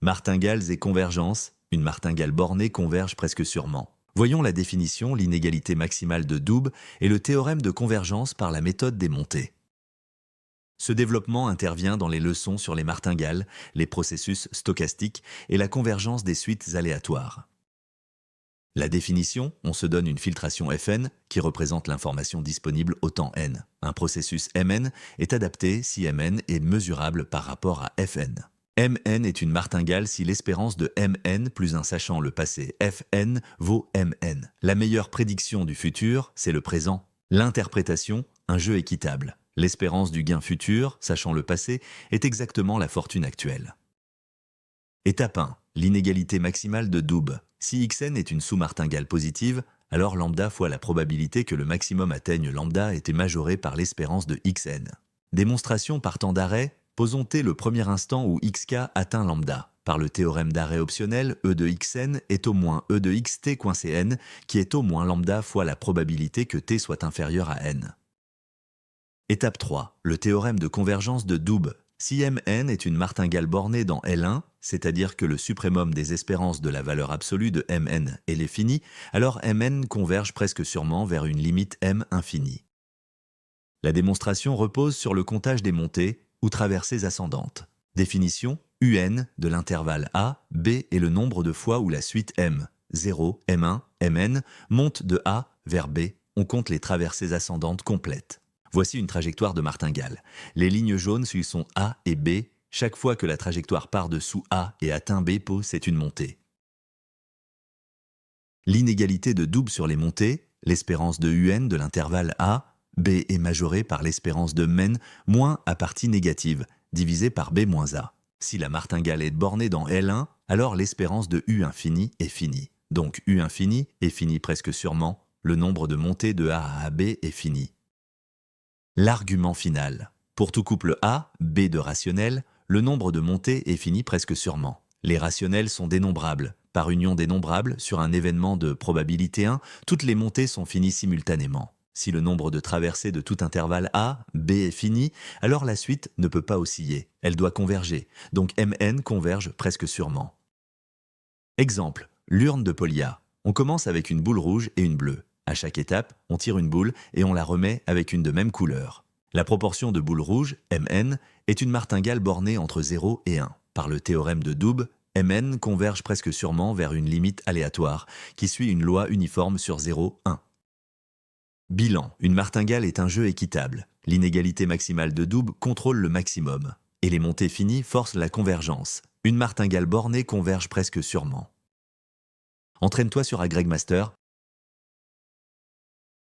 Martingales et convergence. Une martingale bornée converge presque sûrement. Voyons la définition, l'inégalité maximale de Doob et le théorème de convergence par la méthode des montées. Ce développement intervient dans les leçons sur les martingales, les processus stochastiques et la convergence des suites aléatoires. La définition, on se donne une filtration Fn qui représente l'information disponible au temps n. Un processus Mn est adapté si Mn est mesurable par rapport à Fn. Mn est une martingale si l'espérance de Mn plus un sachant le passé Fn vaut Mn. La meilleure prédiction du futur, c'est le présent. L'interprétation, un jeu équitable. L'espérance du gain futur, sachant le passé, est exactement la fortune actuelle. Étape 1. L'inégalité maximale de Doob. Si Xn est une sous-martingale positive, alors lambda fois la probabilité que le maximum atteigne lambda était majorée par l'espérance de Xn. Démonstration par temps d'arrêt, posons T le premier instant où Xk atteint lambda. Par le théorème d'arrêt optionnel, E de Xn est au moins E de Xt coincé n, qui est au moins lambda fois la probabilité que T soit inférieur à n. Étape 3. Le théorème de convergence de Doob. Si Mn est une martingale bornée dans L1, c'est-à-dire que le suprémum des espérances de la valeur absolue de Mn est l'infini, alors Mn converge presque sûrement vers une limite M infinie. La démonstration repose sur le comptage des montées ou traversées ascendantes. Définition, Un de l'intervalle A, B est le nombre de fois où la suite M, 0, M1, Mn, monte de A vers B. On compte les traversées ascendantes complètes. Voici une trajectoire de martingale. Les lignes jaunes sont A et B. Chaque fois que la trajectoire part dessous A et atteint B, c'est une montée. L'inégalité de Doob sur les montées, l'espérance de Un de l'intervalle A, B est majorée par l'espérance de Men moins à partie négative, divisée par B moins A. Si la martingale est bornée dans L1, alors l'espérance de U infini est finie. Donc U infini est fini presque sûrement, le nombre de montées de A à B est fini. L'argument final. Pour tout couple A, B de rationnel, le nombre de montées est fini presque sûrement. Les rationnels sont dénombrables. Par union dénombrable, sur un événement de probabilité 1, toutes les montées sont finies simultanément. Si le nombre de traversées de tout intervalle A, B est fini, alors la suite ne peut pas osciller. Elle doit converger. Donc Mn converge presque sûrement. Exemple, l'urne de Polya. On commence avec une boule rouge et une bleue. À chaque étape, on tire une boule et on la remet avec une de même couleur. La proportion de boules rouges, Mn, est une martingale bornée entre 0 et 1. Par le théorème de Doob, Mn converge presque sûrement vers une limite aléatoire, qui suit une loi uniforme sur 0, 1. Bilan. Une martingale est un jeu équitable. L'inégalité maximale de Doob contrôle le maximum. Et les montées finies forcent la convergence. Une martingale bornée converge presque sûrement. Entraîne-toi sur AgregMaster